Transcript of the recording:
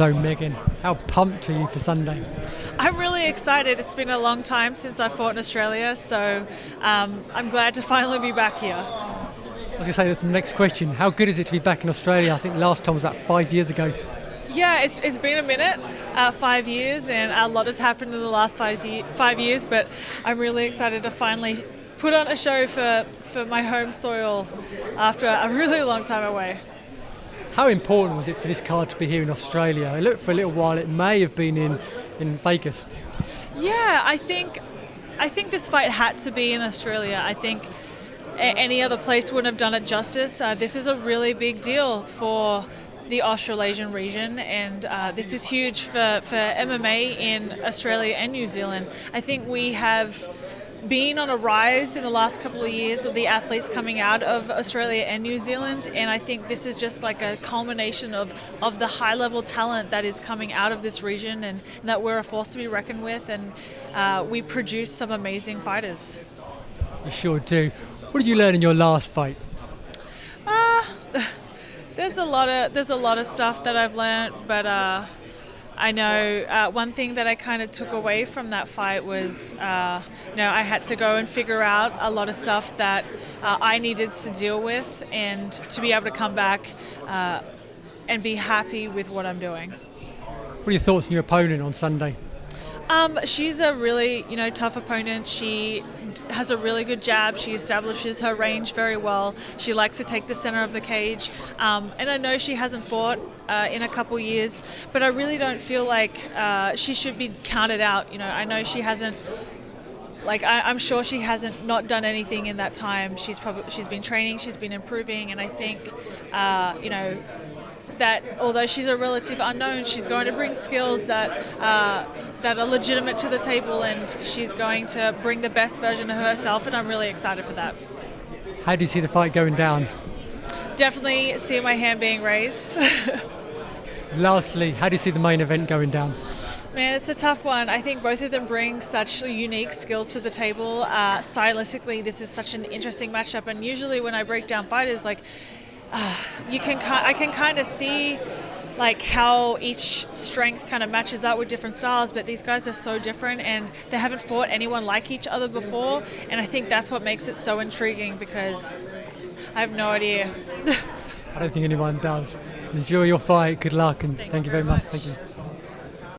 So Megan, how pumped are you for Sunday? I'm really excited. It's been a long time since I fought in Australia, so I'm glad to finally be back here. I was going to say, that's my next question. How good is it to be back in Australia? I think last time was about 5 years ago. Yeah, it's been a minute, 5 years, and a lot has happened in the last 5 years, but I'm really excited to finally put on a show for my home soil after a really long time away. How important was it for this card to be here in Australia? It looked for a little while it may have been in Vegas. Yeah, I think this fight had to be in Australia. I think any other place wouldn't have done it justice. This is a really big deal for the Australasian region, and this is huge for MMA in Australia and New Zealand. I think we have been on a rise in the last couple of years of the athletes coming out of Australia and New Zealand, and I think this is just like a culmination of the high level talent that is coming out of this region, and that we're a force to be reckoned with, and we produce some amazing fighters. You sure do. What did you learn in your last fight? There's a lot of stuff that I've learned, but I know one thing that I kind of took away from that fight was, I had to go and figure out a lot of stuff that I needed to deal with, and to be able to come back and be happy with what I'm doing. What are your thoughts on your opponent on Sunday? She's a really, tough opponent. She has a really good jab. She establishes her range very well. She likes to take the center of the cage. And I know she hasn't fought in a couple years, but I really don't feel like she should be counted out. I know she hasn't. I'm sure she hasn't not done anything in that time. She's been training. She's been improving, and I think, that although she's a relative unknown, she's going to bring skills that are legitimate to the table, and she's going to bring the best version of herself, and I'm really excited for that. How do you see the fight going down? Definitely see my hand being raised. Lastly, how do you see the main event going down? Man, it's a tough one. I think both of them bring such unique skills to the table. Stylistically, this is such an interesting matchup, and usually when I break down fighters, I can kind of see how each strength kind of matches up with different styles, but these guys are so different, and they haven't fought anyone like each other before, and I think that's what makes it so intriguing, because I have no idea. I don't think anyone does. Enjoy your fight. Good luck, and thank you very much. Thank you.